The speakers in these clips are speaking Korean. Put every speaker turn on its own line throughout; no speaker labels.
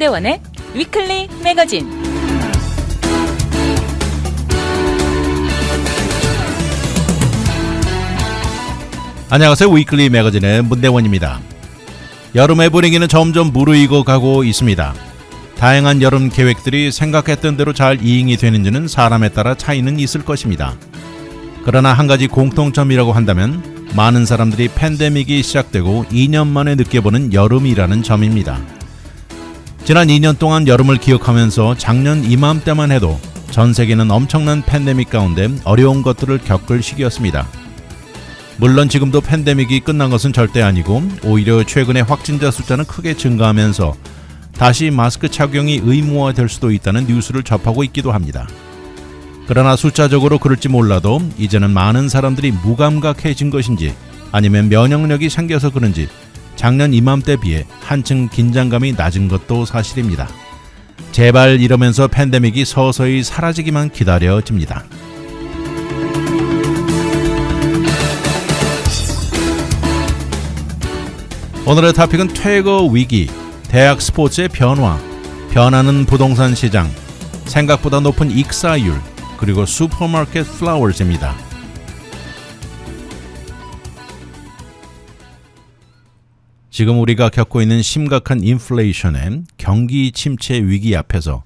문대원의 위클리 매거진.
안녕하세요. 위클리 매거진의 문대원입니다. 여름의 분위기는 점점 무르익어 가고 있습니다. 다양한 여름 계획들이 생각했던 대로 잘 이행이 되는지는 사람에 따라 차이는 있을 것입니다. 그러나 한 가지 공통점이라고 한다면 많은 사람들이 팬데믹이 시작되고 2년 만에 느껴보는 여름이라는 점입니다. 지난 2년 동안 여름을 기억하면서 작년 이맘때만 해도 전 세계는 엄청난 팬데믹 가운데 어려운 것들을 겪을 시기였습니다. 물론 지금도 팬데믹이 끝난 것은 절대 아니고 오히려 최근에 확진자 숫자는 크게 증가하면서 다시 마스크 착용이 의무화될 수도 있다는 뉴스를 접하고 있기도 합니다. 그러나 숫자적으로 그럴지 몰라도 이제는 많은 사람들이 무감각해진 것인지 아니면 면역력이 생겨서 그런지 작년 이맘때 비해 한층 긴장감이 낮은 것도 사실입니다. 제발 이러면서 팬데믹이 서서히 사라지기만 기다려집니다. 오늘의 토픽은 퇴거 위기, 대학 스포츠의 변화, 변하는 부동산 시장, 생각보다 높은 익사율, 그리고 슈퍼마켓 플라워즈입니다. 지금 우리가 겪고 있는 심각한 인플레이션의 경기 침체 위기 앞에서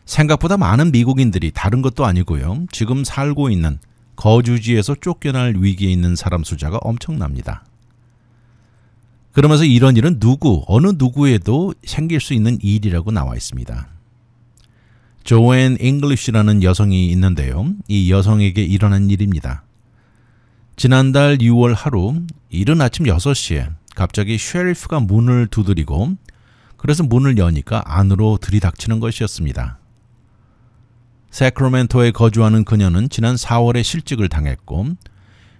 생각보다 많은 미국인들이 다른 것도 아니고요. 지금 살고 있는 거주지에서 쫓겨날 위기에 있는 사람 숫자가 엄청납니다. 그러면서 이런 일은 어느 누구에도 생길 수 있는 일이라고 나와 있습니다. 조앤 잉글리쉬라는 여성이 있는데요. 이 여성에게 일어난 일입니다. 지난달 6월 하루 이른 아침 6시에 갑자기 셰리프가 문을 두드리고 그래서 문을 여니까 안으로 들이닥치는 것이었습니다. 세크라멘토에 거주하는 그녀는 지난 4월에 실직을 당했고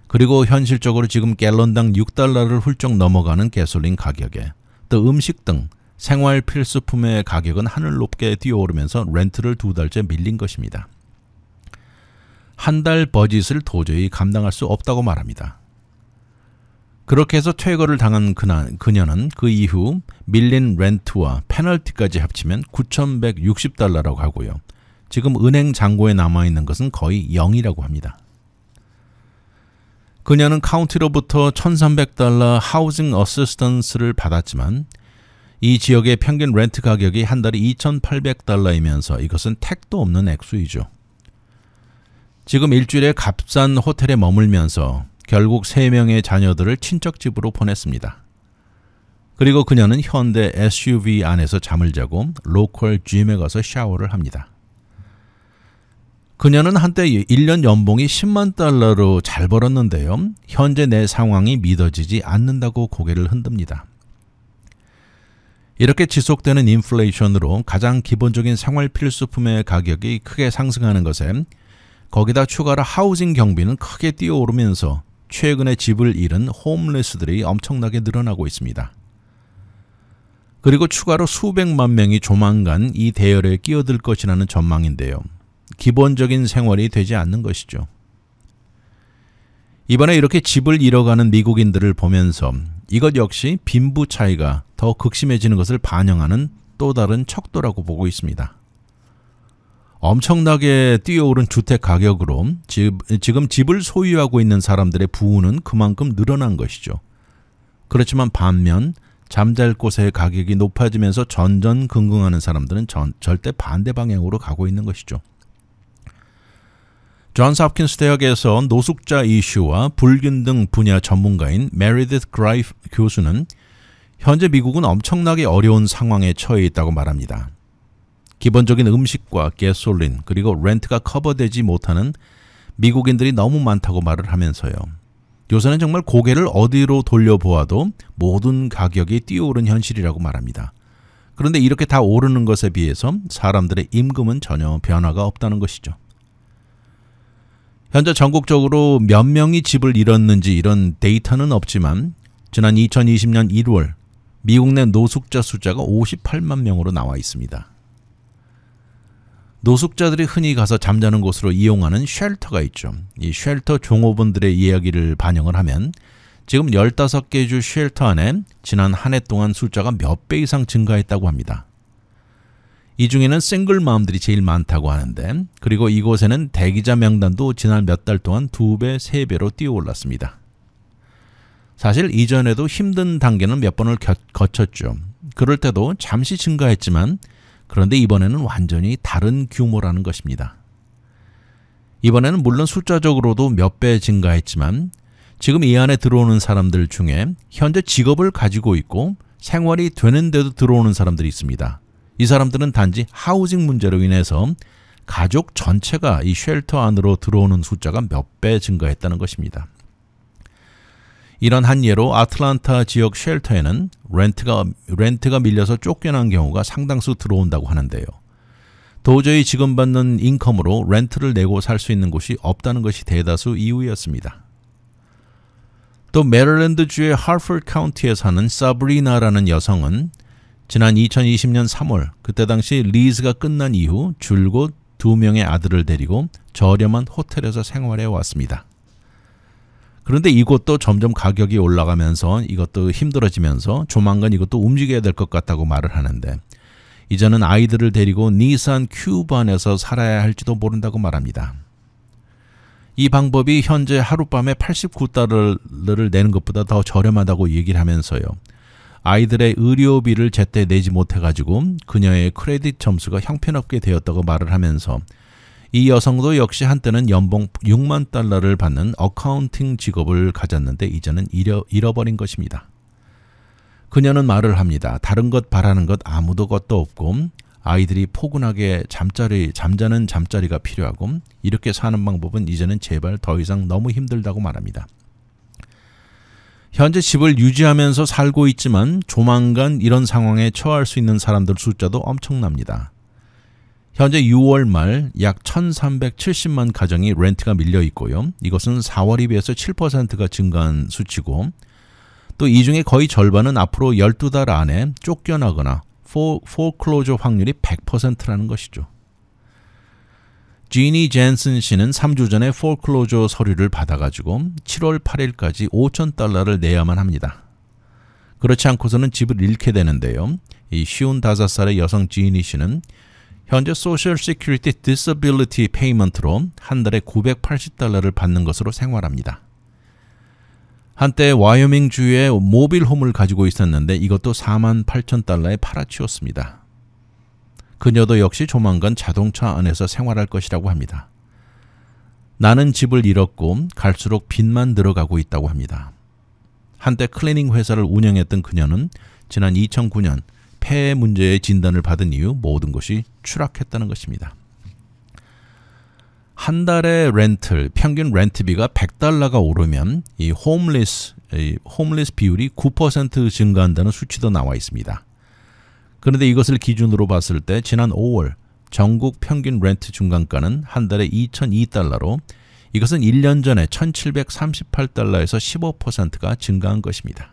그리고 현실적으로 지금 갤런당 $6를 훌쩍 넘어가는 가솔린 가격에 또 음식 등 생활 필수품의 가격은 하늘 높게 뛰어오르면서 렌트를 2달째 밀린 것입니다. 한 달 버짓을 도저히 감당할 수 없다고 말합니다. 그렇게 해서 퇴거를 당한 그녀는 그 이후 밀린 렌트와 페널티까지 합치면 $9,160라고 하고요. 지금 은행 잔고에 남아있는 것은 거의 0이라고 합니다. 그녀는 카운티로부터 $1,300 하우징 어시스턴스를 받았지만 이 지역의 평균 렌트 가격이 한 달에 $2,800이면서 이것은 택도 없는 액수이죠. 지금 일주일에 값싼 호텔에 머물면서 결국 3명의 자녀들을 친척 집으로 보냈습니다. 그리고 그녀는 현대 SUV 안에서 잠을 자고 로컬 짐에 가서 샤워를 합니다. 그녀는 한때 1년 연봉이 $100,000로 잘 벌었는데요. 현재 내 상황이 믿어지지 않는다고 고개를 흔듭니다. 이렇게 지속되는 인플레이션으로 가장 기본적인 생활 필수품의 가격이 크게 상승하는 것에 거기다 추가로 하우징 경비는 크게 뛰어오르면서 최근에 집을 잃은 홈리스들이 엄청나게 늘어나고 있습니다. 그리고 추가로 수백만 명이 조만간 이 대열에 끼어들 것이라는 전망인데요. 기본적인 생활이 되지 않는 것이죠. 이번에 이렇게 집을 잃어가는 미국인들을 보면서 이것 역시 빈부 차이가 더 극심해지는 것을 반영하는 또 다른 척도라고 보고 있습니다. 엄청나게 뛰어오른 주택 가격으로 지금 집을 소유하고 있는 사람들의 부는 그만큼 늘어난 것이죠. 그렇지만 반면 잠잘 곳의 가격이 높아지면서 전전긍긍하는 사람들은 절대 반대 방향으로 가고 있는 것이죠. 존스 홉킨스 대학에서 노숙자 이슈와 불균등 분야 전문가인 메리디스 그라이프 교수는 현재 미국은 엄청나게 어려운 상황에 처해 있다고 말합니다. 기본적인 음식과 가솔린 그리고 렌트가 커버되지 못하는 미국인들이 너무 많다고 말을 하면서요. 요새는 정말 고개를 어디로 돌려보아도 모든 가격이 뛰어오른 현실이라고 말합니다. 그런데 이렇게 다 오르는 것에 비해서 사람들의 임금은 전혀 변화가 없다는 것이죠. 현재 전국적으로 몇 명이 집을 잃었는지 이런 데이터는 없지만 지난 2020년 1월 미국 내 노숙자 숫자가 58만 명으로 나와 있습니다. 노숙자들이 흔히 가서 잠자는 곳으로 이용하는 쉘터가 있죠. 이 쉘터 종업원들의 이야기를 반영을 하면 지금 15개 주 쉘터 안에 지난 한 해 동안 숫자가 몇 배 이상 증가했다고 합니다. 이 중에는 싱글맘들이 제일 많다고 하는데, 그리고 이곳에는 대기자 명단도 지난 몇 달 동안 2배, 3배로 뛰어올랐습니다. 사실 이전에도 힘든 단계는 몇 번을 거쳤죠. 그럴 때도 잠시 증가했지만 그런데 이번에는 완전히 다른 규모라는 것입니다. 이번에는 물론 숫자적으로도 몇 배 증가했지만 지금 이 안에 들어오는 사람들 중에 현재 직업을 가지고 있고 생활이 되는데도 들어오는 사람들이 있습니다. 이 사람들은 단지 하우징 문제로 인해서 가족 전체가 이 쉘터 안으로 들어오는 숫자가 몇 배 증가했다는 것입니다. 이런 한 예로 아틀란타 지역 쉘터에는 렌트가 밀려서 쫓겨난 경우가 상당수 들어온다고 하는데요. 도저히 지금 받는 인컴으로 렌트를 내고 살 수 있는 곳이 없다는 것이 대다수 이유였습니다. 또 메릴랜드주의 하퍼드 카운티에 사는 사브리나라는 여성은 지난 2020년 3월 그때 당시 리즈가 끝난 이후 줄곧 2명의 아들을 데리고 저렴한 호텔에서 생활해 왔습니다. 그런데 이곳도 점점 가격이 올라가면서 이것도 힘들어지면서 조만간 이것도 움직여야 될 것 같다고 말을 하는데 이제는 아이들을 데리고 니산 큐반에서 살아야 할지도 모른다고 말합니다. 이 방법이 현재 하룻밤에 $89를 내는 것보다 더 저렴하다고 얘기를 하면서요. 아이들의 의료비를 제때 내지 못해가지고 그녀의 크레딧 점수가 형편없게 되었다고 말을 하면서 이 여성도 역시 한때는 연봉 $60,000를 받는 어카운팅 직업을 가졌는데 이제는 잃어버린 것입니다. 그녀는 말을 합니다. 다른 것 바라는 것 아무도 것도 없고 아이들이 포근하게 잠자는 잠자리가 필요하고 이렇게 사는 방법은 이제는 제발 더 이상 너무 힘들다고 말합니다. 현재 집을 유지하면서 살고 있지만 조만간 이런 상황에 처할 수 있는 사람들 숫자도 엄청납니다. 현재 6월 말 약 1,370만 가정이 렌트가 밀려 있고요. 이것은 4월에 비해서 7%가 증가한 수치고 또 이 중에 거의 절반은 앞으로 12달 안에 쫓겨나거나 foreclosure 확률이 100%라는 것이죠. 지니 젠슨 씨는 3주 전에 foreclosure 서류를 받아가지고 7월 8일까지 $5,000를 내야만 합니다. 그렇지 않고서는 집을 잃게 되는데요. 이 55살의 여성 지니 씨는 현재 소셜 시큐리티 디서빌리티 페이먼트로 한 달에 $980를 받는 것으로 생활합니다. 한때 와이오밍주에 모빌홈을 가지고 있었는데 이것도 $48,000에 팔아치웠습니다. 그녀도 역시 조만간 자동차 안에서 생활할 것이라고 합니다. 나는 집을 잃었고 갈수록 빚만 늘어가고 있다고 합니다. 한때 클리닝 회사를 운영했던 그녀는 지난 2009년 폐 문제의 진단을 받은 이후 모든 것이 추락했다는 것입니다. 한 달의 평균 렌트비가 $100가 오르면 이 홈리스 비율이 9% 증가한다는 수치도 나와 있습니다. 그런데 이것을 기준으로 봤을 때 지난 5월 전국 평균 렌트 중간가는 한 달에 $2,002로 이것은 1년 전에 $1,738에서 15%가 증가한 것입니다.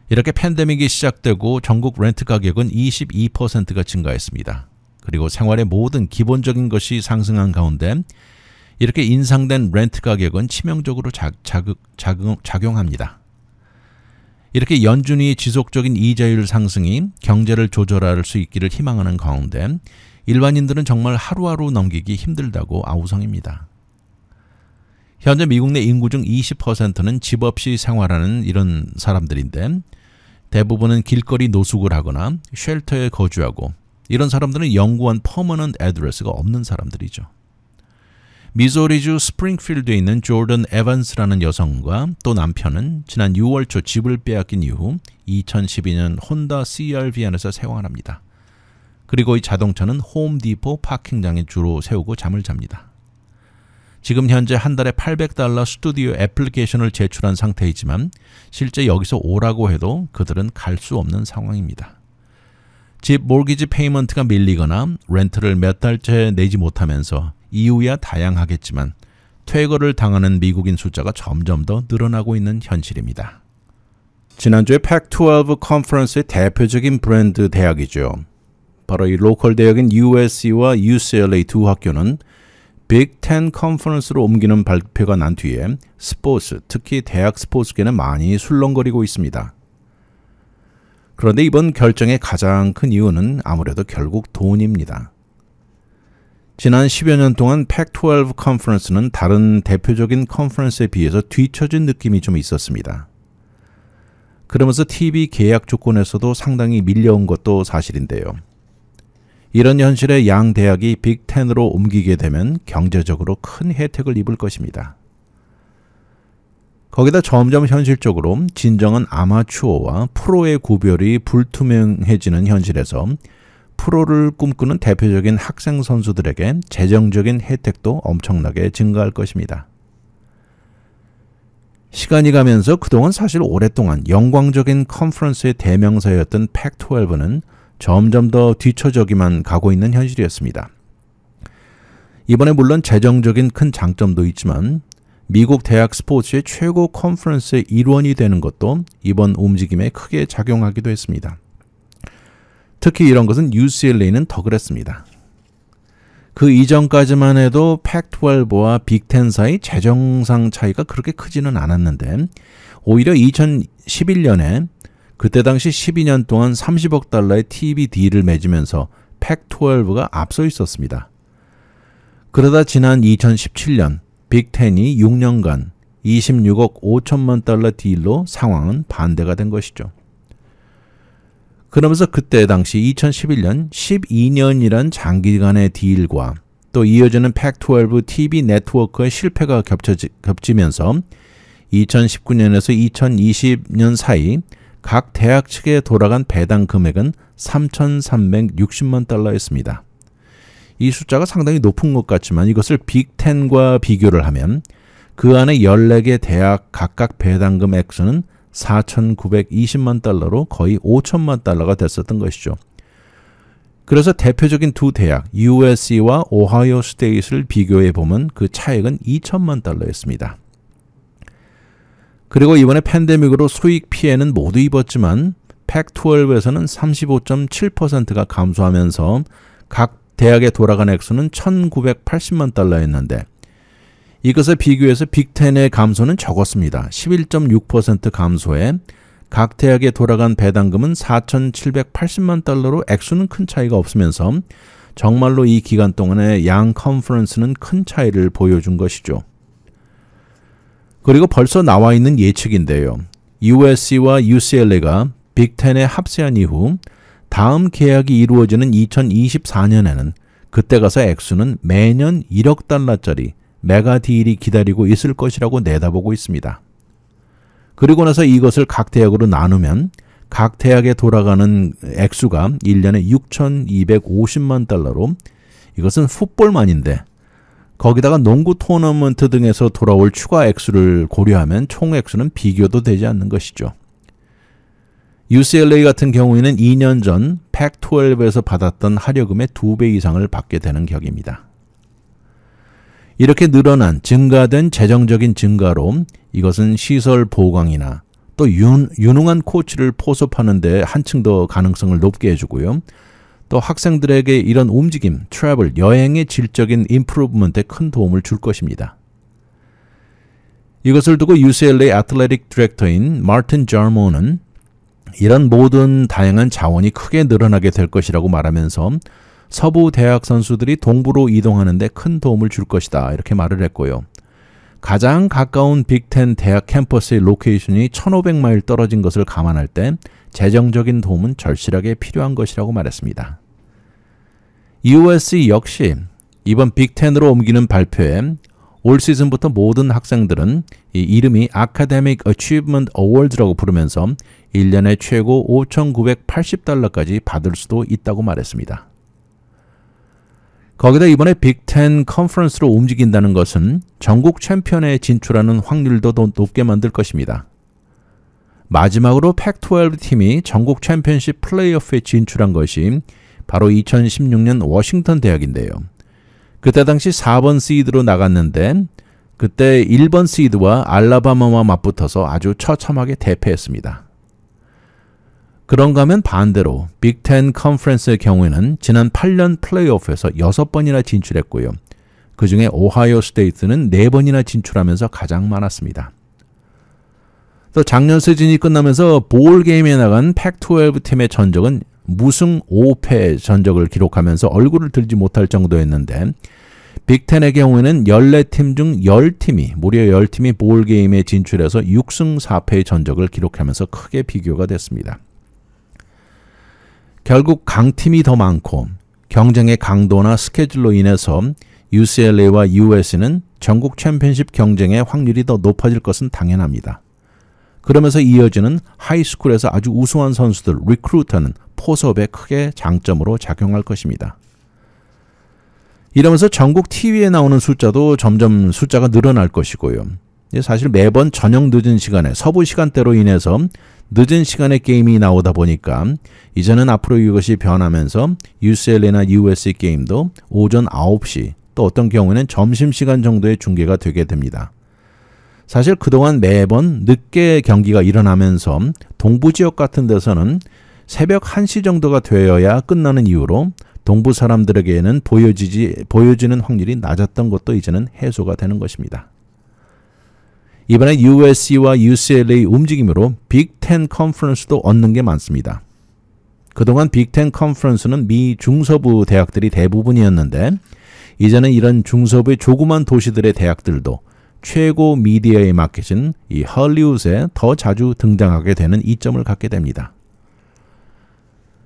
이렇게 팬데믹이 시작되고 전국 렌트 가격은 22%가 증가했습니다. 그리고 생활의 모든 기본적인 것이 상승한 가운데 이렇게 인상된 렌트 가격은 치명적으로 작용합니다. 이렇게 연준이 지속적인 이자율 상승이 경제를 조절할 수 있기를 희망하는 가운데 일반인들은 정말 하루하루 넘기기 힘들다고 아우성입니다. 현재 미국 내 인구 중 20%는 집 없이 생활하는 이런 사람들인데 대부분은 길거리 노숙을 하거나 쉘터에 거주하고 이런 사람들은 영구한 퍼머넌트 애드레스가 없는 사람들이죠. 미소리주 스프링필드에 있는 조던 에반스라는 여성과 또 남편은 지난 6월 초 집을 빼앗긴 이후 2012년 혼다 CR-V 안에서 생활합니다. 그리고 이 자동차는 홈디포 파킹장에 주로 세우고 잠을 잡니다. 지금 현재 한 달에 $800 스튜디오 애플리케이션을 제출한 상태이지만 실제 여기서 오라고 해도 그들은 갈 수 없는 상황입니다. 집 모기지 페이먼트가 밀리거나 렌트를 몇 달째 내지 못하면서 이유야 다양하겠지만 퇴거를 당하는 미국인 숫자가 점점 더 늘어나고 있는 현실입니다. 지난주에 Pac-12 컨퍼런스의 대표적인 브랜드 대학이죠. 바로 이 로컬 대학인 USC와 UCLA 두 학교는 빅 텐 컨퍼런스로 옮기는 발표가 난 뒤에 스포츠, 특히 대학 스포츠계는 많이 술렁거리고 있습니다. 그런데 이번 결정의 가장 큰 이유는 아무래도 결국 돈입니다. 지난 10여 년 동안 Pac-12 컨퍼런스는 다른 대표적인 컨퍼런스에 비해서 뒤처진 느낌이 좀 있었습니다. 그러면서 TV 계약 조건에서도 상당히 밀려온 것도 사실인데요. 이런 현실에 양 대학이 빅10으로 옮기게 되면 경제적으로 큰 혜택을 입을 것입니다. 거기다 점점 현실적으로 진정한 아마추어와 프로의 구별이 불투명해지는 현실에서 프로를 꿈꾸는 대표적인 학생 선수들에게 재정적인 혜택도 엄청나게 증가할 것입니다. 시간이 가면서 그동안 사실 오랫동안 영광적인 컨퍼런스의 대명사였던 Pac-12는 점점 더 뒤처져기만 가고 있는 현실이었습니다. 이번에 물론 재정적인 큰 장점도 있지만 미국 대학 스포츠의 최고 컨퍼런스의 일원이 되는 것도 이번 움직임에 크게 작용하기도 했습니다. 특히 이런 것은 UCLA는 더 그랬습니다. 그 이전까지만 해도 Pac-12와 빅10 사이 재정상 차이가 그렇게 크지는 않았는데 오히려 2011년에 그때 당시 12년 동안 30억 달러의 TV 딜을 맺으면서 Pac-12가 앞서 있었습니다. 그러다 지난 2017년 빅10이 6년간 26억 5천만 달러 딜로 상황은 반대가 된 것이죠. 그러면서 그때 당시 2011년 12년이란 장기간의 딜과 또 이어지는 Pac-12 TV 네트워크의 실패가 겹치면서 2019년에서 2020년 사이 각 대학 측에 돌아간 배당 금액은 3,360만 달러였습니다. 이 숫자가 상당히 높은 것 같지만 이것을 빅10과 비교를 하면 그 안에 14개 대학 각각 배당금 액수는 4,920만 달러로 거의 5천만 달러가 됐었던 것이죠. 그래서 대표적인 두 대학 USC와 오하이오 스테이트를 비교해 보면 그 차액은 2천만 달러였습니다. 그리고 이번에 팬데믹으로 수익 피해는 모두 입었지만 Pac-12에서는 35.7%가 감소하면서 각 대학에 돌아간 액수는 1,980만 달러였는데 이것에 비교해서 빅10의 감소는 적었습니다. 11.6% 감소해 각 대학에 돌아간 배당금은 4,780만 달러로 액수는 큰 차이가 없으면서 정말로 이 기간 동안에 양 컨퍼런스는 큰 차이를 보여준 것이죠. 그리고 벌써 나와 있는 예측인데요. USC와 UCLA가 빅10에 합세한 이후 다음 계약이 이루어지는 2024년에는 그때 가서 액수는 매년 1억 달러짜리 메가 딜이 기다리고 있을 것이라고 내다보고 있습니다. 그리고 나서 이것을 각 대학으로 나누면 각 대학에 돌아가는 액수가 1년에 6,250만 달러로 이것은 풋볼만인데 거기다가 농구 토너먼트 등에서 돌아올 추가 액수를 고려하면 총 액수는 비교도 되지 않는 것이죠. UCLA 같은 경우에는 2년 전 Pac-12에서 받았던 할여금의 2배 이상을 받게 되는 격입니다. 이렇게 늘어난 증가된 재정적인 증가로 이것은 시설 보강이나 또 유능한 코치를 포섭하는 데 한층 더 가능성을 높게 해주고요. 또 학생들에게 이런 움직임, 트래블, 여행의 질적인 임프루브먼트에 큰 도움을 줄 것입니다. 이것을 두고 UCLA 애틀레틱 디렉터인 마틴 자르모는 이런 모든 다양한 자원이 크게 늘어나게 될 것이라고 말하면서 서부 대학 선수들이 동부로 이동하는 데 큰 도움을 줄 것이다 이렇게 말을 했고요. 가장 가까운 빅10 대학 캠퍼스의 로케이션이 1,500마일 떨어진 것을 감안할 때 재정적인 도움은 절실하게 필요한 것이라고 말했습니다. USC 역시 이번 빅10으로 옮기는 발표에 올 시즌부터 모든 학생들은 이 이름이 Academic Achievement Awards라고 부르면서 1년에 최고 5,980달러까지 받을 수도 있다고 말했습니다. 거기다 이번에 빅10 컨퍼런스로 움직인다는 것은 전국 챔피언에 진출하는 확률도 더 높게 만들 것입니다. 마지막으로 Pac-12 팀이 전국 챔피언십 플레이오프에 진출한 것이 바로 2016년 워싱턴 대학인데요. 그때 당시 4번 시드로 나갔는데 그때 1번 시드와 알라바마와 맞붙어서 아주 처참하게 대패했습니다. 그런가 하면 반대로 빅10 컨퍼런스의 경우에는 지난 8년 플레이오프에서 6번이나 진출했고요. 그중에 오하이오 스테이트는 4번이나 진출하면서 가장 많았습니다. 또 작년 시즌이 끝나면서 볼 게임에 나간 팩12 팀의 전적은 무승 5패 전적을 기록하면서 얼굴을 들지 못할 정도였는데 빅10의 경우에는 14팀 중 10팀이 무려 10팀이 볼 게임에 진출해서 6승 4패의 전적을 기록하면서 크게 비교가 됐습니다. 결국 강팀이 더 많고 경쟁의 강도나 스케줄로 인해서 UCLA와 USC는 전국 챔피언십 경쟁의 확률이 더 높아질 것은 당연합니다. 그러면서 이어지는 하이스쿨에서 아주 우수한 선수들, 리크루터는 포섭에 크게 장점으로 작용할 것입니다. 이러면서 전국 TV에 나오는 숫자도 점점 숫자가 늘어날 것이고요. 사실 매번 저녁 늦은 시간에 서부 시간대로 인해서 늦은 시간에 게임이 나오다 보니까 이제는 앞으로 이것이 변하면서 UCLA나 USC 게임도 오전 9시 또 어떤 경우에는 점심시간 정도의 중계가 되게 됩니다. 사실 그동안 매번 늦게 경기가 일어나면서 동부 지역 같은 데서는 새벽 1시 정도가 되어야 끝나는 이유로 동부 사람들에게는 보여지는 확률이 낮았던 것도 이제는 해소가 되는 것입니다. 이번에 USC와 UCLA 움직임으로 빅10 컨퍼런스도 얻는 게 많습니다. 그동안 빅10 컨퍼런스는 미 중서부 대학들이 대부분이었는데 이제는 이런 중서부의 조그만 도시들의 대학들도 최고 미디어의 마켓인 이 헐리우드에 더 자주 등장하게 되는 이점을 갖게 됩니다.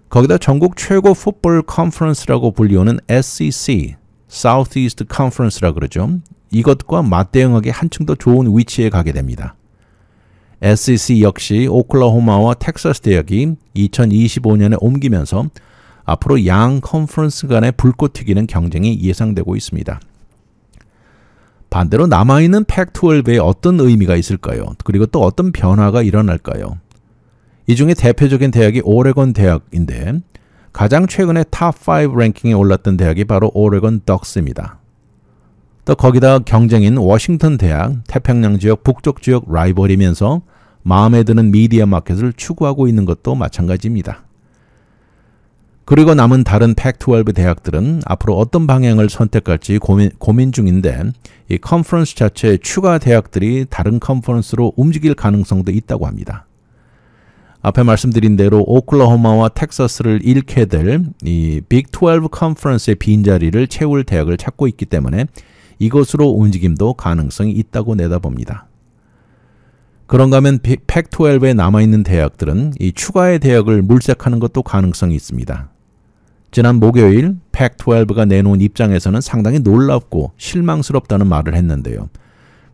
거기다 전국 최고 풋볼 컨퍼런스라고 불리우는 SEC, Southeast Conference라고 그러죠. 이것과 맞대응하기 한층 더 좋은 위치에 가게 됩니다. SEC 역시 오클라호마와 텍사스 대학이 2025년에 옮기면서 앞으로 양 컨퍼런스 간의 불꽃 튀기는 경쟁이 예상되고 있습니다. 반대로 남아있는 팩12에 어떤 의미가 있을까요? 그리고 또 어떤 변화가 일어날까요? 이 중에 대표적인 대학이 오레곤 대학인데 가장 최근에 탑5 랭킹에 올랐던 대학이 바로 오레곤 덕스입니다. 또 거기다 경쟁인 워싱턴 대학, 태평양 지역, 북쪽 지역 라이벌이면서 마음에 드는 미디어 마켓을 추구하고 있는 것도 마찬가지입니다. 그리고 남은 다른 팩12 대학들은 앞으로 어떤 방향을 선택할지 고민 중인데 이 컨퍼런스 자체의 추가 대학들이 다른 컨퍼런스로 움직일 가능성도 있다고 합니다. 앞에 말씀드린 대로 오클라호마와 텍사스를 잃게 될 이 빅12 컨퍼런스의 빈자리를 채울 대학을 찾고 있기 때문에 이것으로 움직임도 가능성이 있다고 내다봅니다. 그런가 하면 팩12에 남아있는 대학들은 이 추가의 대학을 물색하는 것도 가능성이 있습니다. 지난 목요일 팩12가 내놓은 입장에서는 상당히 놀랍고 실망스럽다는 말을 했는데요.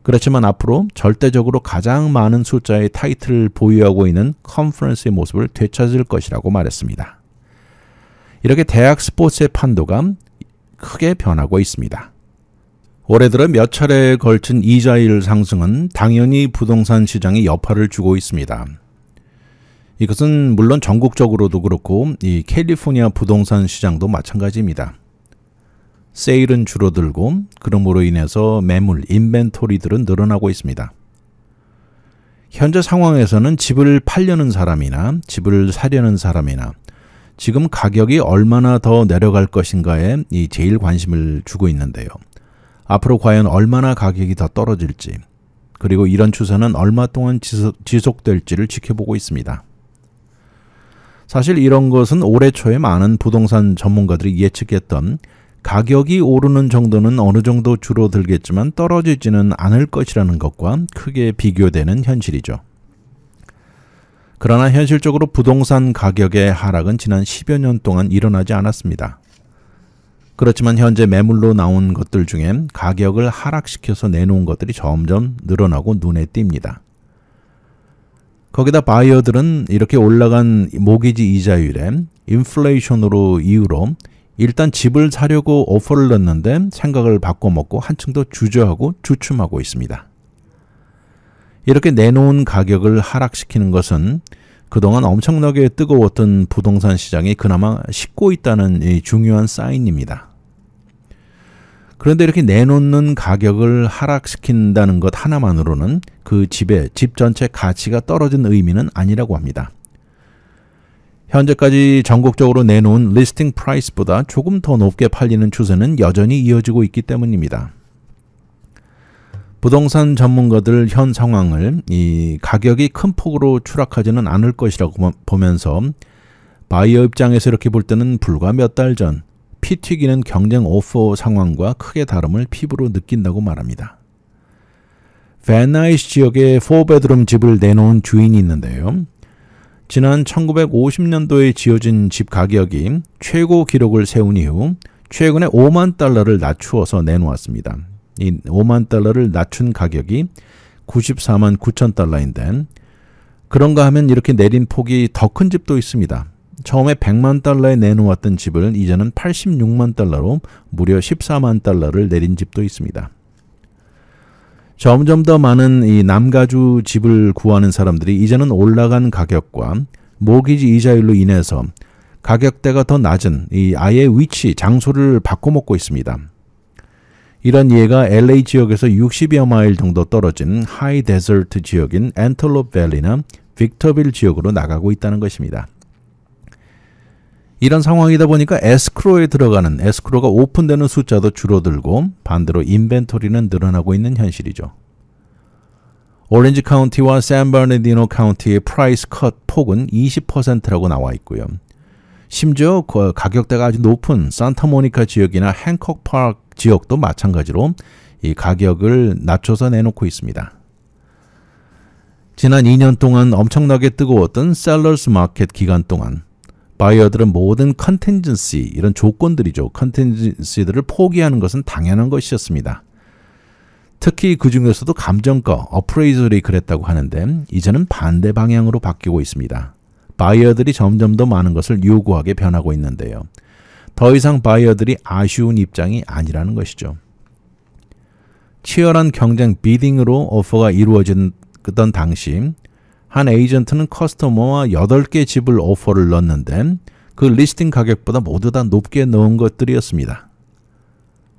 그렇지만 앞으로 절대적으로 가장 많은 숫자의 타이틀을 보유하고 있는 컨퍼런스의 모습을 되찾을 것이라고 말했습니다. 이렇게 대학 스포츠의 판도가 크게 변하고 있습니다. 올해 들어 몇 차례에 걸친 이자율 상승은 당연히 부동산 시장에 여파를 주고 있습니다. 이것은 물론 전국적으로도 그렇고 이 캘리포니아 부동산 시장도 마찬가지입니다. 세일은 줄어들고 그러므로 인해서 매물, 인벤토리들은 늘어나고 있습니다. 현재 상황에서는 집을 팔려는 사람이나 집을 사려는 사람이나 지금 가격이 얼마나 더 내려갈 것인가에 제일 관심을 주고 있는데요. 앞으로 과연 얼마나 가격이 더 떨어질지 그리고 이런 추세는 얼마 동안 지속될지를 지켜보고 있습니다. 사실 이런 것은 올해 초에 많은 부동산 전문가들이 예측했던 가격이 오르는 정도는 어느 정도 줄어들겠지만 떨어지지는 않을 것이라는 것과 크게 비교되는 현실이죠. 그러나 현실적으로 부동산 가격의 하락은 지난 10여 년 동안 일어나지 않았습니다. 그렇지만 현재 매물로 나온 것들 중에 가격을 하락시켜서 내놓은 것들이 점점 늘어나고 눈에 띕니다. 거기다 바이어들은 이렇게 올라간 모기지 이자율에 인플레이션으로 이유로 일단 집을 사려고 오퍼를 넣었는데 생각을 바꿔먹고 한층 더 주저하고 주춤하고 있습니다. 이렇게 내놓은 가격을 하락시키는 것은 그동안 엄청나게 뜨거웠던 부동산 시장이 그나마 식고 있다는 중요한 사인입니다. 그런데 이렇게 내놓는 가격을 하락시킨다는 것 하나만으로는 그 집 전체 가치가 떨어진 의미는 아니라고 합니다. 현재까지 전국적으로 내놓은 리스팅 프라이스보다 조금 더 높게 팔리는 추세는 여전히 이어지고 있기 때문입니다. 부동산 전문가들 현 상황을 이 가격이 큰 폭으로 추락하지는 않을 것이라고 보면서 바이어 입장에서 이렇게 볼 때는 불과 몇 달 전 피 튀기는 경쟁 오퍼 상황과 크게 다름을 피부로 느낀다고 말합니다. 밴나이스 지역에 4베드룸 집을 내놓은 주인이 있는데요. 지난 1950년도에 지어진 집 가격이 최고 기록을 세운 이후 최근에 5만 달러를 낮추어서 내놓았습니다. 이 5만 달러를 낮춘 가격이 94만 9천 달러인데 그런가 하면 이렇게 내린 폭이 더 큰 집도 있습니다. 처음에 100만 달러에 내놓았던 집을 이제는 86만 달러로 무려 14만 달러를 내린 집도 있습니다. 점점 더 많은 이 남가주 집을 구하는 사람들이 이제는 올라간 가격과 모기지 이자율로 인해서 가격대가 더 낮은 이 아예 위치, 장소를 바꿔먹고 있습니다. 이런 예가 LA 지역에서 60여 마일 정도 떨어진 하이 데저트 지역인 엔텔롭 밸리나 빅터빌 지역으로 나가고 있다는 것입니다. 이런 상황이다 보니까 에스크로에 들어가는 에스크로가 오픈되는 숫자도 줄어들고 반대로 인벤토리는 늘어나고 있는 현실이죠. 오렌지 카운티와 샌버나디노 카운티의 프라이스 컷 폭은 20%라고 나와 있고요. 심지어 가격대가 아주 높은 산타모니카 지역이나 행콕 파크 지역도 마찬가지로 이 가격을 낮춰서 내놓고 있습니다. 지난 2년 동안 엄청나게 뜨거웠던 셀러스 마켓 기간 동안 바이어들은 모든 컨텐전시, 이런 조건들이죠. 컨텐전시들을 포기하는 것은 당연한 것이었습니다. 특히 그 중에서도 감정가, 어프레이저리 그랬다고 하는데 이제는 반대 방향으로 바뀌고 있습니다. 바이어들이 점점 더 많은 것을 요구하게 변하고 있는데요. 더 이상 바이어들이 아쉬운 입장이 아니라는 것이죠. 치열한 경쟁 비딩으로 오퍼가 이루어지던 당시 한 에이전트는 커스터머와 8개 집을 오퍼를 넣었는데 그 리스팅 가격보다 모두 다 높게 넣은 것들이었습니다.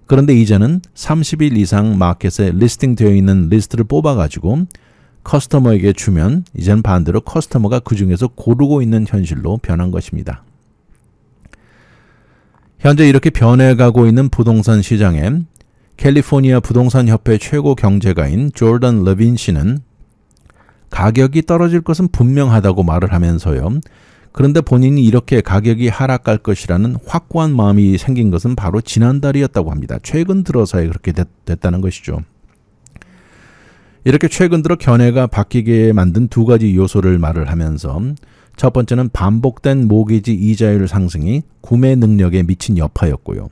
그런데 이제는 30일 이상 마켓에 리스팅되어 있는 리스트를 뽑아가지고 커스터머에게 주면 이제는 반대로 커스터머가 그 중에서 고르고 있는 현실로 변한 것입니다. 현재 이렇게 변해가고 있는 부동산 시장에 캘리포니아 부동산 협회 최고 경제가인 조던 레빈 씨는 가격이 떨어질 것은 분명하다고 말을 하면서요. 그런데 본인이 이렇게 가격이 하락할 것이라는 확고한 마음이 생긴 것은 바로 지난달이었다고 합니다. 최근 들어서야 그렇게 됐다는 것이죠. 이렇게 최근 들어 견해가 바뀌게 만든 두 가지 요소를 말을 하면서 첫 번째는 반복된 모기지 이자율 상승이 구매 능력에 미친 여파였고요.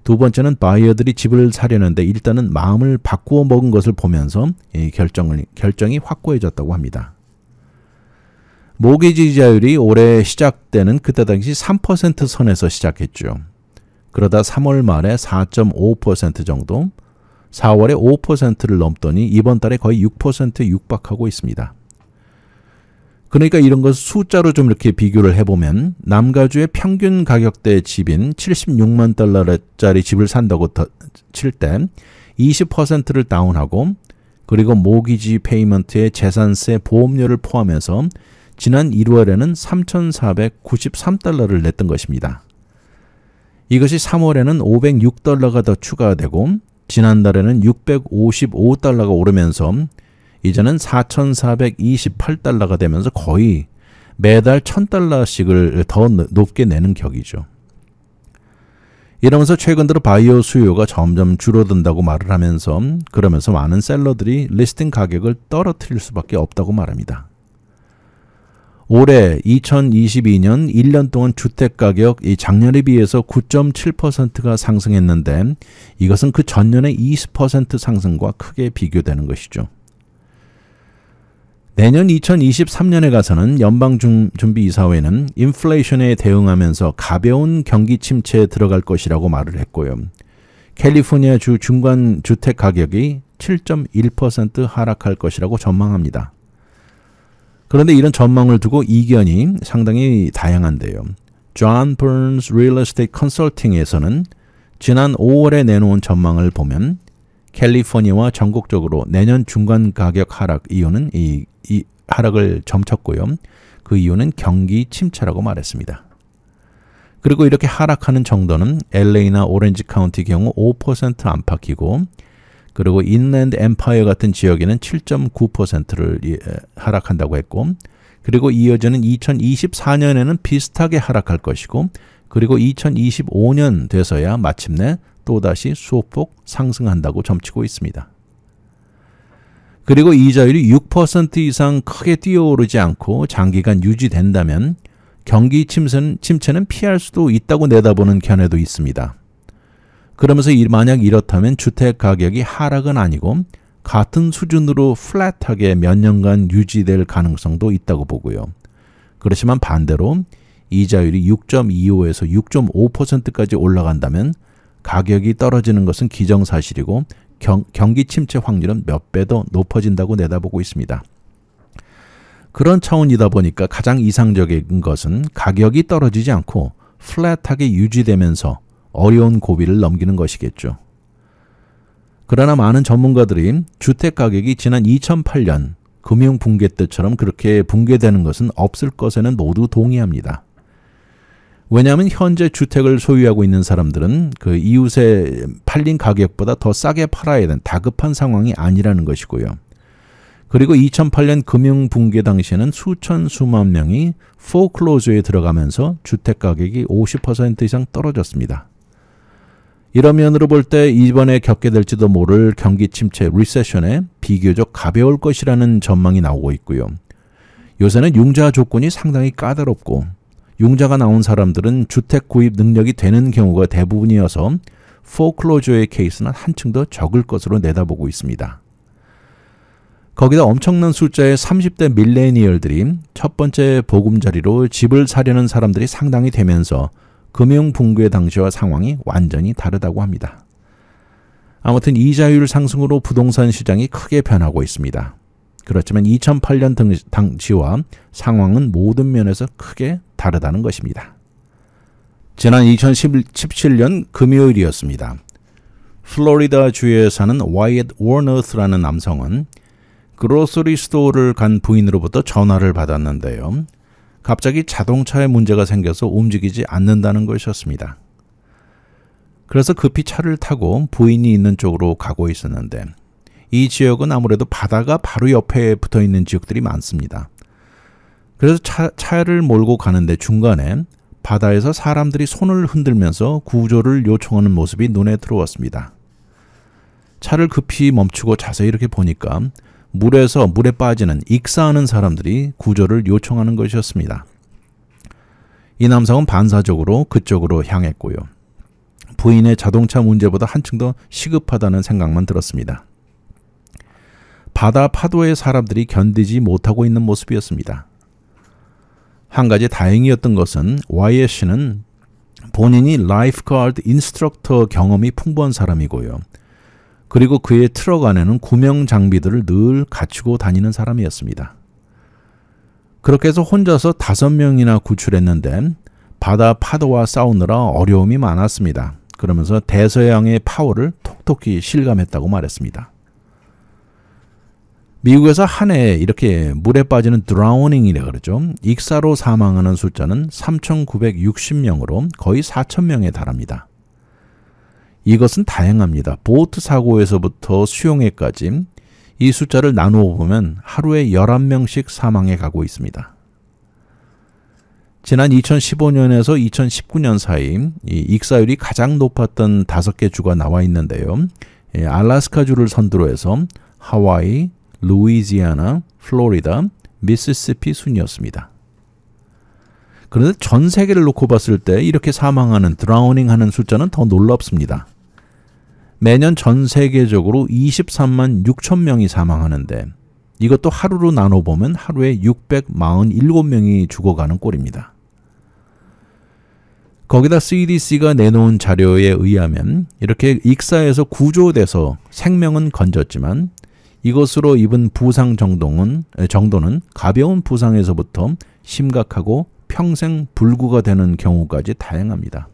두 번째는 바이어들이 집을 사려는데 일단은 마음을 바꾸어 먹은 것을 보면서 이 결정이 확고해졌다고 합니다. 모기지 이자율이 올해 시작되는 그때 당시 3% 선에서 시작했죠. 그러다 3월 말에 4.5% 정도, 4월에 5%를 넘더니 이번 달에 거의 6%에 육박하고 있습니다. 그러니까 이런 것 숫자로 좀 이렇게 비교를 해보면 남가주의 평균 가격대 집인 76만 달러짜리 집을 산다고 칠 때 20%를 다운하고 그리고 모기지 페이먼트의 재산세 보험료를 포함해서 지난 1월에는 3,493달러를 냈던 것입니다. 이것이 3월에는 506달러가 더 추가되고 지난달에는 655달러가 오르면서 이제는 4,428달러가 되면서 거의 매달 1,000달러씩을 더 높게 내는 격이죠. 이러면서 최근 들어 바이오 수요가 점점 줄어든다고 말을 하면서 그러면서 많은 셀러들이 리스팅 가격을 떨어뜨릴 수밖에 없다고 말합니다. 올해 2022년 1년 동안 주택가격 작년에 비해서 9.7%가 상승했는데 이것은 그 전년의 20% 상승과 크게 비교되는 것이죠. 내년 2023년에 가서는 연방준비이사회는 인플레이션에 대응하면서 가벼운 경기 침체에 들어갈 것이라고 말을 했고요. 캘리포니아 주 중간 주택 가격이 7.1% 하락할 것이라고 전망합니다. 그런데 이런 전망을 두고 이견이 상당히 다양한데요. 존 버언스 리얼 에스테이트 컨설팅에서는 지난 5월에 내놓은 전망을 보면 캘리포니아와 전국적으로 내년 중간 가격 하락 이유는 이 하락을 점쳤고요. 그 이유는 경기 침체라고 말했습니다. 그리고 이렇게 하락하는 정도는 LA나 오렌지 카운티 경우 5% 안팎이고 그리고 인랜드 엠파이어 같은 지역에는 7.9%를 하락한다고 했고, 그리고 이어지는 2024년에는 비슷하게 하락할 것이고, 그리고 2025년 돼서야 마침내 또다시 소폭 상승한다고 점치고 있습니다. 그리고 이자율이 6% 이상 크게 뛰어오르지 않고 장기간 유지된다면 경기 침체는 피할 수도 있다고 내다보는 견해도 있습니다. 그러면서 만약 이렇다면 주택 가격이 하락은 아니고 같은 수준으로 플랫하게 몇 년간 유지될 가능성도 있다고 보고요. 그렇지만 반대로 이자율이 6.25에서 6.5%까지 올라간다면 가격이 떨어지는 것은 기정사실이고 경기 침체 확률은 몇 배 더 높아진다고 내다보고 있습니다. 그런 차원이다 보니까 가장 이상적인 것은 가격이 떨어지지 않고 플랫하게 유지되면서 어려운 고비를 넘기는 것이겠죠. 그러나 많은 전문가들이 주택 가격이 지난 2008년 금융 붕괴 때처럼 그렇게 붕괴되는 것은 없을 것에는 모두 동의합니다. 왜냐하면 현재 주택을 소유하고 있는 사람들은 그 이웃에 팔린 가격보다 더 싸게 팔아야 되는 다급한 상황이 아니라는 것이고요. 그리고 2008년 금융 붕괴 당시에는 수만 명이 포클로저에 들어가면서 주택 가격이 50% 이상 떨어졌습니다. 이런 면으로 볼 때 이번에 겪게 될지도 모를 경기 침체, 리세션에 비교적 가벼울 것이라는 전망이 나오고 있고요. 요새는 융자 조건이 상당히 까다롭고 융자가 나온 사람들은 주택 구입 능력이 되는 경우가 대부분이어서 포클로저의 케이스는 한층 더 적을 것으로 내다보고 있습니다. 거기다 엄청난 숫자의 30대 밀레니얼들이 첫 번째 보금자리로 집을 사려는 사람들이 상당히 되면서 금융 붕괴 당시와 상황이 완전히 다르다고 합니다. 아무튼 이자율 상승으로 부동산 시장이 크게 변하고 있습니다. 그렇지만 2008년 당시와 상황은 모든 면에서 크게 다르다는 것입니다. 지난 2017년 금요일이었습니다. 플로리다 주에 사는 와이엇 워너스라는 남성은 그로서리 스토어를 간 부인으로부터 전화를 받았는데요. 갑자기 자동차에 문제가 생겨서 움직이지 않는다는 것이었습니다. 그래서 급히 차를 타고 부인이 있는 쪽으로 가고 있었는데 이 지역은 아무래도 바다가 바로 옆에 붙어 있는 지역들이 많습니다. 그래서 차를 몰고 가는데 중간에 바다에서 사람들이 손을 흔들면서 구조를 요청하는 모습이 눈에 들어왔습니다. 차를 급히 멈추고 자세히 이렇게 보니까 물에 빠지는 익사하는 사람들이 구조를 요청하는 것이었습니다. 이 남성은 반사적으로 그쪽으로 향했고요. 부인의 자동차 문제보다 한층 더 시급하다는 생각만 들었습니다. 바다 파도에 사람들이 견디지 못하고 있는 모습이었습니다. 한 가지 다행이었던 것은 와이엇 씨는 본인이 라이프가드 인스트럭터 경험이 풍부한 사람이고요. 그리고 그의 트럭 안에는 구명 장비들을 늘 갖추고 다니는 사람이었습니다. 그렇게 해서 혼자서 5명이나 구출했는데 바다 파도와 싸우느라 어려움이 많았습니다. 그러면서 대서양의 파워를 톡톡히 실감했다고 말했습니다. 미국에서 한 해에 이렇게 물에 빠지는 드라우닝이라 그러죠. 익사로 사망하는 숫자는 3,960명으로 거의 4,000명에 달합니다. 이것은 다양합니다. 보트 사고에서부터 수용회까지 이 숫자를 나누어 보면 하루에 11명씩 사망해 가고 있습니다. 지난 2015년에서 2019년 사이 이 익사율이 가장 높았던 5개 주가 나와 있는데요. 알래스카주를 선두로 해서 하와이, 루이지아나, 플로리다, 미시시피 순이었습니다. 그런데 전 세계를 놓고 봤을 때 이렇게 사망하는, 드라우닝하는 숫자는 더 놀랍습니다. 매년 전 세계적으로 23만 6천 명이 사망하는데 이것도 하루로 나눠보면 하루에 647명이 죽어가는 꼴입니다. 거기다 CDC가 내놓은 자료에 의하면 이렇게 익사에서 구조돼서 생명은 건졌지만 이것으로 입은 부상 정도는 가벼운 부상에서부터 심각하고 평생 불구가 되는 경우까지 다양합니다.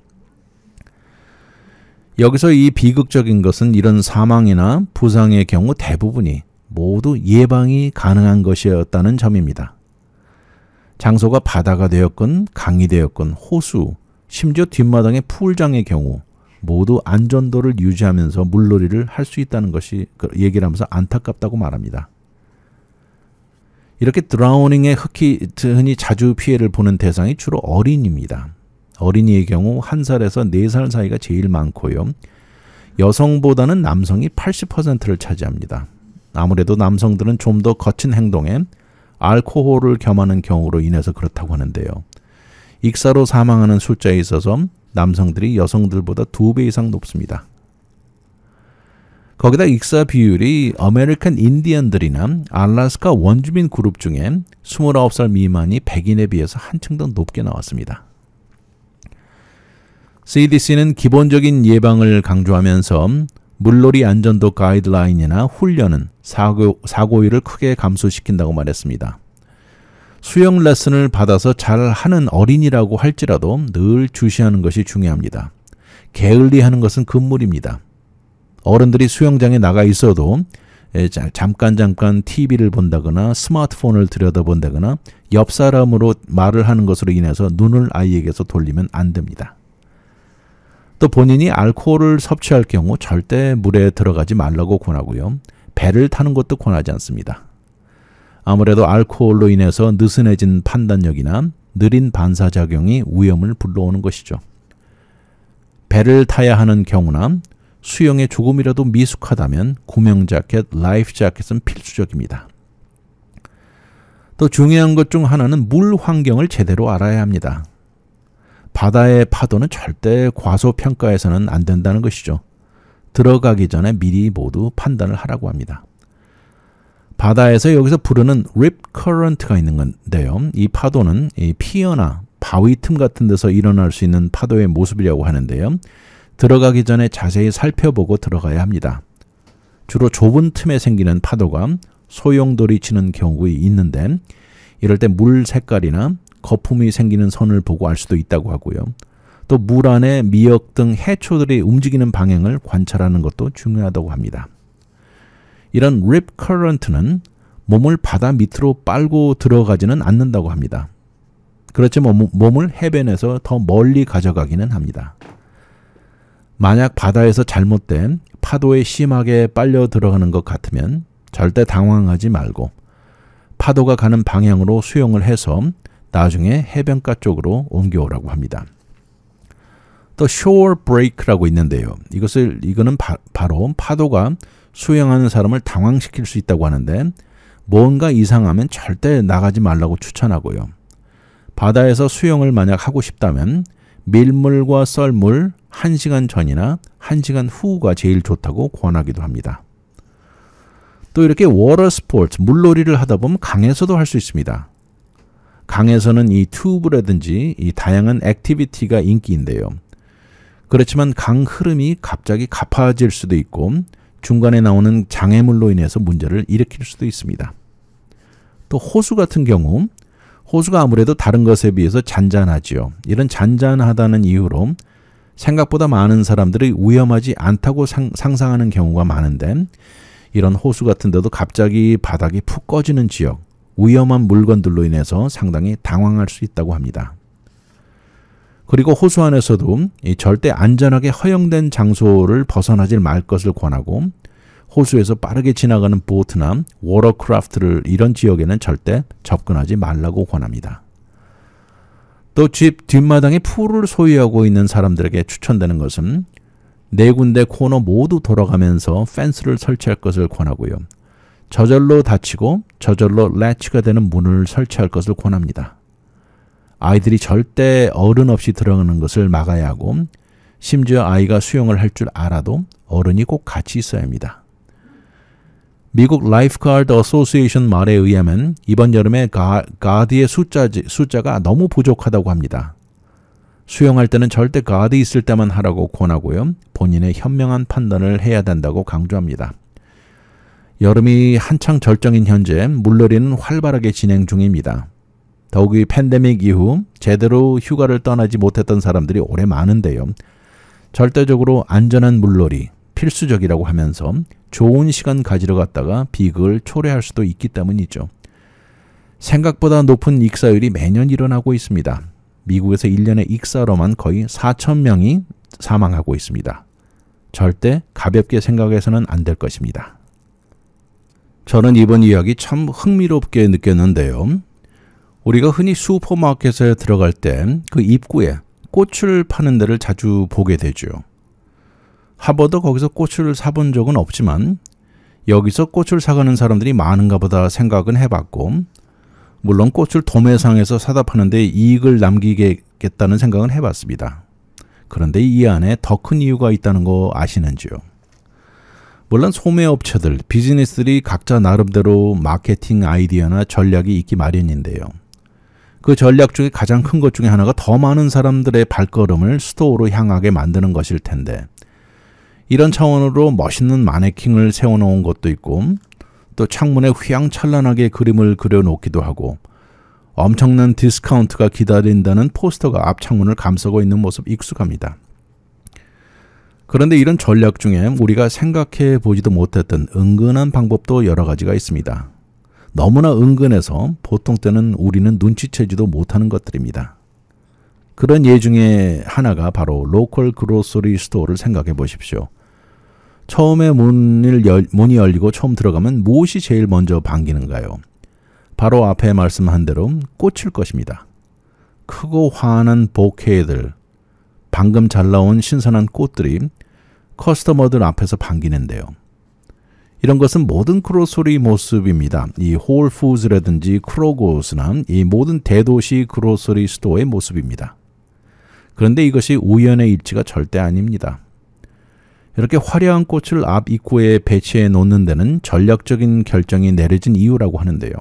여기서 이 비극적인 것은 이런 사망이나 부상의 경우 대부분이 모두 예방이 가능한 것이었다는 점입니다. 장소가 바다가 되었건 강이 되었건 호수, 심지어 뒷마당의 풀장의 경우 모두 안전도를 유지하면서 물놀이를 할 수 있다는 것이 얘기를 하면서 안타깝다고 말합니다. 이렇게 드라우닝에 흔히 자주 피해를 보는 대상이 주로 어린이입니다. 어린이의 경우 1살에서 4살 사이가 제일 많고요. 여성보다는 남성이 80%를 차지합니다. 아무래도 남성들은 좀 더 거친 행동에 알코올을 겸하는 경우로 인해서 그렇다고 하는데요. 익사로 사망하는 숫자에 있어서 남성들이 여성들보다 2배 이상 높습니다. 거기다 익사 비율이 아메리칸 인디언들이나 알래스카 원주민 그룹 중에 29살 미만이 백인에 비해서 한층 더 높게 나왔습니다. CDC는 기본적인 예방을 강조하면서 물놀이 안전도 가이드라인이나 훈련은 사고율을 크게 감소시킨다고 말했습니다. 수영 레슨을 받아서 잘하는 어린이라고 할지라도 늘 주시하는 것이 중요합니다. 게을리하는 것은 금물입니다. 어른들이 수영장에 나가 있어도 잠깐 TV를 본다거나 스마트폰을 들여다본다거나 옆 사람으로 말을 하는 것으로 인해서 눈을 아이에게서 돌리면 안 됩니다. 또 본인이 알코올을 섭취할 경우 절대 물에 들어가지 말라고 권하고요. 배를 타는 것도 권하지 않습니다. 아무래도 알코올로 인해서 느슨해진 판단력이나 느린 반사작용이 위험을 불러오는 것이죠. 배를 타야 하는 경우나 수영에 조금이라도 미숙하다면 구명자켓, 라이프 자켓은 필수적입니다. 또 중요한 것 중 하나는 물 환경을 제대로 알아야 합니다. 바다의 파도는 절대 과소평가해서는 안 된다는 것이죠. 들어가기 전에 미리 모두 판단을 하라고 합니다. 바다에서 여기서 부르는 rip current가 있는 건데요. 이 파도는 이 피어나 바위 틈 같은 데서 일어날 수 있는 파도의 모습이라고 하는데요. 들어가기 전에 자세히 살펴보고 들어가야 합니다. 주로 좁은 틈에 생기는 파도가 소용돌이 치는 경우가 있는데 이럴 때 물 색깔이나 거품이 생기는 선을 보고 알 수도 있다고 하고요. 또 물 안에 미역 등 해초들이 움직이는 방향을 관찰하는 것도 중요하다고 합니다. 이런 rip current는 몸을 바다 밑으로 빨고 들어가지는 않는다고 합니다. 그렇지만 몸을 해변에서 더 멀리 가져가기는 합니다. 만약 바다에서 잘못된 파도에 심하게 빨려 들어가는 것 같으면 절대 당황하지 말고 파도가 가는 방향으로 수영을 해서 나중에 해변가 쪽으로 옮겨오라고 합니다. 또 shore break라고 있는데요. 이거는 바로 파도가 수영하는 사람을 당황시킬 수 있다고 하는데 뭔가 이상하면 절대 나가지 말라고 추천하고요. 바다에서 수영을 만약 하고 싶다면 밀물과 썰물 1시간 전이나 1시간 후가 제일 좋다고 권하기도 합니다. 또 이렇게 워터 스포츠, 물놀이를 하다 보면 강에서도 할 수 있습니다. 강에서는 이 튜브라든지 이 다양한 액티비티가 인기인데요. 그렇지만 강 흐름이 갑자기 가파질 수도 있고 중간에 나오는 장애물로 인해서 문제를 일으킬 수도 있습니다. 또 호수 같은 경우 호수가 아무래도 다른 것에 비해서 잔잔하지요. 이런 잔잔하다는 이유로 생각보다 많은 사람들이 위험하지 않다고 상상하는 경우가 많은데 이런 호수 같은 데도 갑자기 바닥이 푹 꺼지는 지역, 위험한 물건들로 인해서 상당히 당황할 수 있다고 합니다. 그리고 호수 안에서도 절대 안전하게 허용된 장소를 벗어나지 말 것을 권하고 호수에서 빠르게 지나가는 보트나 워터크래프트를 이런 지역에는 절대 접근하지 말라고 권합니다. 또 집 뒷마당에 풀을 소유하고 있는 사람들에게 추천되는 것은 4군데 코너 모두 돌아가면서 펜스를 설치할 것을 권하고요. 저절로 닫히고 저절로 래치가 되는 문을 설치할 것을 권합니다. 아이들이 절대 어른 없이 들어가는 것을 막아야 하고 심지어 아이가 수영을 할 줄 알아도 어른이 꼭 같이 있어야 합니다. 미국 라이프가드 어소시에이션 말에 의하면 이번 여름에 가드의 숫자가 너무 부족하다고 합니다. 수영할 때는 절대 가드 있을 때만 하라고 권하고요. 본인의 현명한 판단을 해야 된다고 강조합니다. 여름이 한창 절정인 현재 물놀이는 활발하게 진행 중입니다. 더욱이 팬데믹 이후 제대로 휴가를 떠나지 못했던 사람들이 오래 많은데요. 절대적으로 안전한 물놀이 필수적이라고 하면서 좋은 시간 가지러 갔다가 비극을 초래할 수도 있기 때문이죠. 생각보다 높은 익사율이 매년 일어나고 있습니다. 미국에서 1년에 익사로만 거의 4,000명이 사망하고 있습니다. 절대 가볍게 생각해서는 안 될 것입니다. 저는 이번 이야기 참 흥미롭게 느꼈는데요. 우리가 흔히 슈퍼마켓에 들어갈 때 그 입구에 꽃을 파는 데를 자주 보게 되죠. 하버도 거기서 꽃을 사본 적은 없지만 여기서 꽃을 사가는 사람들이 많은가 보다 생각은 해봤고, 물론 꽃을 도매상에서 사다 파는데 이익을 남기겠다는 생각은 해봤습니다. 그런데 이 안에 더 큰 이유가 있다는 거 아시는지요? 물론 소매업체들, 비즈니스들이 각자 나름대로 마케팅 아이디어나 전략이 있기 마련인데요. 그 전략 중에 가장 큰 것 중에 하나가 더 많은 사람들의 발걸음을 스토어로 향하게 만드는 것일 텐데, 이런 차원으로 멋있는 마네킹을 세워놓은 것도 있고, 또 창문에 휘황찬란하게 그림을 그려놓기도 하고, 엄청난 디스카운트가 기다린다는 포스터가 앞 창문을 감싸고 있는 모습 익숙합니다. 그런데 이런 전략 중에 우리가 생각해 보지도 못했던 은근한 방법도 여러 가지가 있습니다. 너무나 은근해서 보통 때는 우리는 눈치채지도 못하는 것들입니다. 그런 예 중에 하나가 바로 로컬 그로서리 스토어를 생각해 보십시오. 처음에 문이 열리고 처음 들어가면 무엇이 제일 먼저 반기는가요? 바로 앞에 말씀한 대로 꽃일 것입니다. 크고 환한 보케들, 방금 잘 나온 신선한 꽃들이 커스터머들 앞에서 반기는데요. 이런 것은 모든 그로서리 모습입니다. 이 홀푸드라든지 크로고스나 이 모든 대도시 그로서리 스토어의 모습입니다. 그런데 이것이 우연의 일치가 절대 아닙니다. 이렇게 화려한 꽃을 앞 입구에 배치해 놓는 데는 전략적인 결정이 내려진 이유라고 하는데요.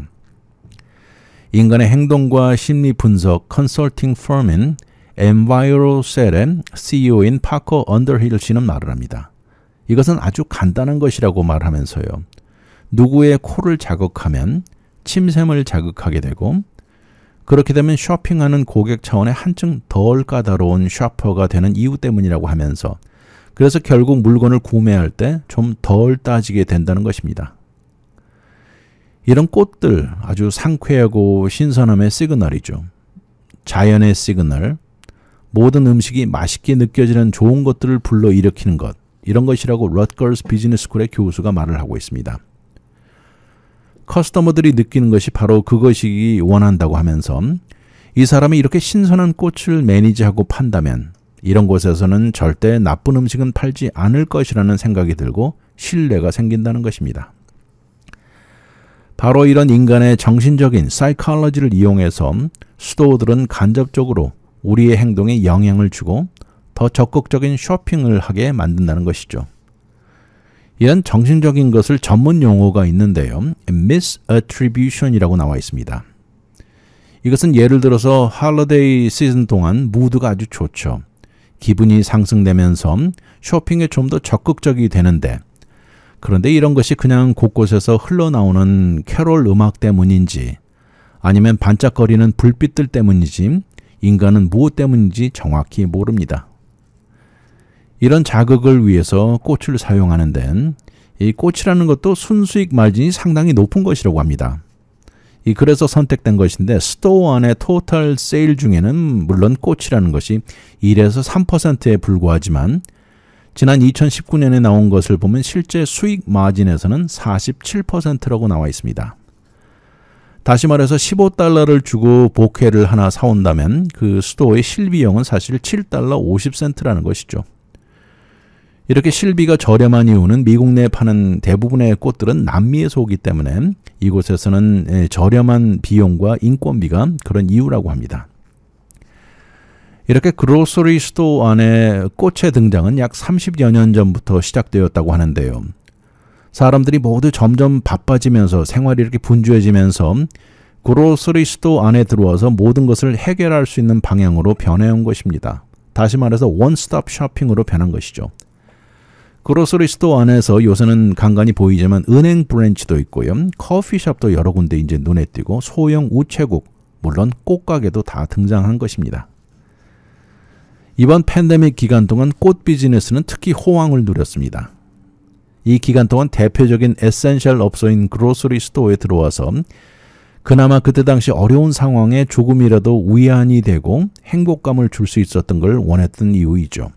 인간의 행동과 심리 분석 컨설팅 펌인 엔바이로셀의 CEO인 파커 언더힐 씨는 말을 합니다. 이것은 아주 간단한 것이라고 말하면서요. 누구의 코를 자극하면 침샘을 자극하게 되고, 그렇게 되면 쇼핑하는 고객 차원의 한층 덜 까다로운 셔퍼가 되는 이유 때문이라고 하면서, 그래서 결국 물건을 구매할 때 좀 덜 따지게 된다는 것입니다. 이런 꽃들 아주 상쾌하고 신선함의 시그널이죠. 자연의 시그널, 모든 음식이 맛있게 느껴지는 좋은 것들을 불러일으키는 것, 이런 것이라고 럿거스 비즈니스 스쿨의 교수가 말을 하고 있습니다. 커스터머들이 느끼는 것이 바로 그것이기 원한다고 하면서, 이 사람이 이렇게 신선한 꽃을 매니지하고 판다면 이런 곳에서는 절대 나쁜 음식은 팔지 않을 것이라는 생각이 들고 신뢰가 생긴다는 것입니다. 바로 이런 인간의 정신적인 사이콜로지를 이용해서 스토어들은 간접적으로 우리의 행동에 영향을 주고 더 적극적인 쇼핑을 하게 만든다는 것이죠. 이런 정신적인 것을 전문 용어가 있는데요. misattribution이라고 나와 있습니다. 이것은 예를 들어서 할러데이 시즌 동안 무드가 아주 좋죠. 기분이 상승되면서 쇼핑에 좀 더 적극적이 되는데, 그런데 이런 것이 그냥 곳곳에서 흘러나오는 캐롤 음악 때문인지 아니면 반짝거리는 불빛들 때문인지 인간은 무엇 때문인지 정확히 모릅니다. 이런 자극을 위해서 꽃을 사용하는 데는 이 꽃이라는 것도 순수익 마진이 상당히 높은 것이라고 합니다. 그래서 선택된 것인데, 스토어 안의 토탈 세일 중에는 물론 꽃이라는 것이 1에서 3%에 불과하지만 지난 2019년에 나온 것을 보면 실제 수익 마진에서는 47%라고 나와 있습니다. 다시 말해서 $15를 주고 보케를 하나 사온다면 그 스토어의 실비용은 사실 $7 50센트라는 것이죠. 이렇게 실비가 저렴한 이유는 미국 내에 파는 대부분의 꽃들은 남미에서 오기 때문에 이곳에서는 저렴한 비용과 인건비가 그런 이유라고 합니다. 이렇게 그로서리 스토어 안에 꽃의 등장은 약 30여 년 전부터 시작되었다고 하는데요. 사람들이 모두 점점 바빠지면서 생활이 이렇게 분주해지면서 그로서리 스토어 안에 들어와서 모든 것을 해결할 수 있는 방향으로 변해온 것입니다. 다시 말해서 원스톱 쇼핑으로 변한 것이죠. 그로서리 스토어 안에서 요새는 간간히 보이지만 은행 브랜치도 있고요. 커피숍도 여러 군데 이제 눈에 띄고 소형 우체국, 물론 꽃가게도 다 등장한 것입니다. 이번 팬데믹 기간 동안 꽃 비즈니스는 특히 호황을 누렸습니다. 이 기간 동안 대표적인 에센셜 업소인 그로서리 스토어에 들어와서 그나마 그때 당시 어려운 상황에 조금이라도 위안이 되고 행복감을 줄 수 있었던 걸 원했던 이유이죠.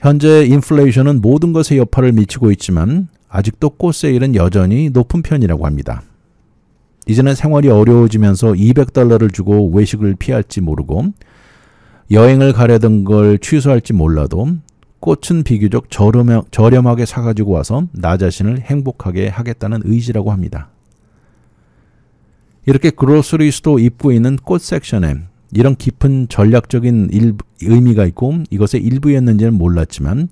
현재 인플레이션은 모든 것에 여파를 미치고 있지만 아직도 꽃 세일은 여전히 높은 편이라고 합니다. 이제는 생활이 어려워지면서 $200를 주고 외식을 피할지 모르고 여행을 가려던 걸 취소할지 몰라도 꽃은 비교적 저렴하게 사가지고 와서 나 자신을 행복하게 하겠다는 의지라고 합니다. 이렇게 그로서리 스토어 입구에 있는 꽃 섹션에 이런 깊은 전략적인 의미가 있고 이것의 일부였는지는 몰랐지만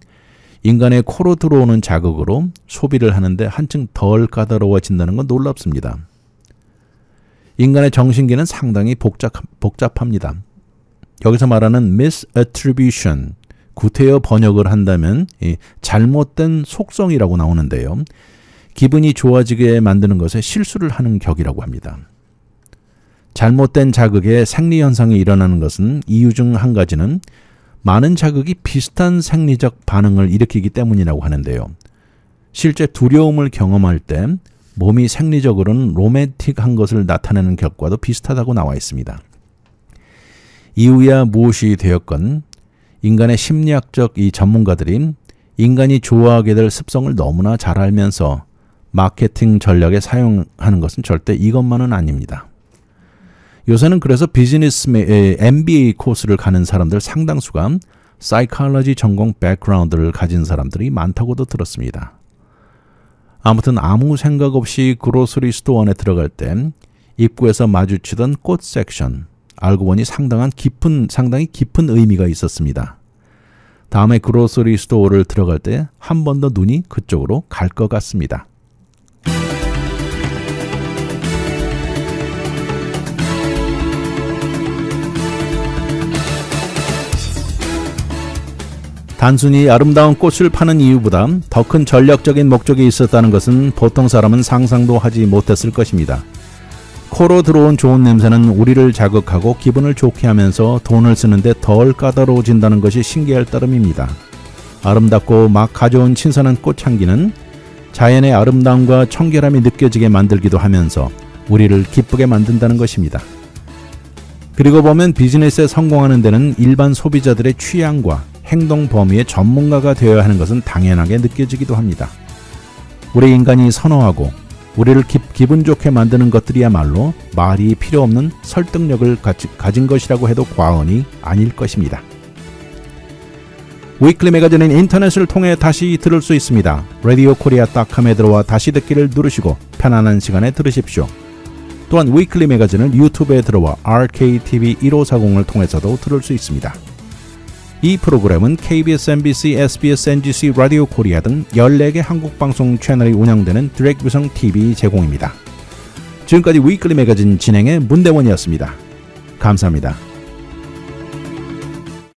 인간의 코로 들어오는 자극으로 소비를 하는데 한층 덜 까다로워진다는 건 놀랍습니다. 인간의 정신기는 상당히 복잡합니다. 여기서 말하는 misattribution, 구태여 번역을 한다면 잘못된 속성이라고 나오는데요. 기분이 좋아지게 만드는 것에 실수를 하는 격이라고 합니다. 잘못된 자극에 생리현상이 일어나는 것은 이유 중 한 가지는 많은 자극이 비슷한 생리적 반응을 일으키기 때문이라고 하는데요. 실제 두려움을 경험할 때 몸이 생리적으로는 로맨틱한 것을 나타내는 격과도 비슷하다고 나와 있습니다. 이유야 무엇이 되었건 인간의 심리학적 이 전문가들이 인간이 좋아하게 될 습성을 너무나 잘 알면서 마케팅 전략에 사용하는 것은 절대 이것만은 아닙니다. 요새는 그래서 비즈니스 MBA 코스를 가는 사람들 상당수가 사이콜로지 전공 백그라운드를 가진 사람들이 많다고도 들었습니다. 아무튼 아무 생각 없이 그로서리 스토어 안에 들어갈 때 입구에서 마주치던 꽃 섹션, 알고 보니 상당히 깊은 의미가 있었습니다. 다음에 그로서리 스토어를 들어갈 때 한 번 더 눈이 그쪽으로 갈 것 같습니다. 단순히 아름다운 꽃을 파는 이유보다 더 큰 전략적인 목적이 있었다는 것은 보통 사람은 상상도 하지 못했을 것입니다. 코로 들어온 좋은 냄새는 우리를 자극하고 기분을 좋게 하면서 돈을 쓰는데 덜 까다로워진다는 것이 신기할 따름입니다. 아름답고 막 가져온 신선한 꽃향기는 자연의 아름다움과 청결함이 느껴지게 만들기도 하면서 우리를 기쁘게 만든다는 것입니다. 그리고 보면 비즈니스에 성공하는 데는 일반 소비자들의 취향과 행동 범위의 전문가가 되어야 하는 것은 당연하게 느껴지기도 합니다. 우리 인간이 선호하고 우리를 기분 좋게 만드는 것들이야말로 말이 필요 없는 설득력을 가진 것이라고 해도 과언이 아닐 것입니다. 위클리 매거진은 인터넷을 통해 다시 들을 수 있습니다. radiokorea.com에 들어와 다시 듣기를 누르시고 편안한 시간에 들으십시오. 또한 위클리 매거진을 유튜브에 들어와 RKTV 1540을 통해서도 들을 수 있습니다. 이 프로그램은 KBS, MBC, SBS, NGC, 라디오 코리아 등 14개 한국방송 채널이 운영되는 디렉트위성 TV 제공입니다. 지금까지 위클리 매거진 진행의 문대원이었습니다. 감사합니다.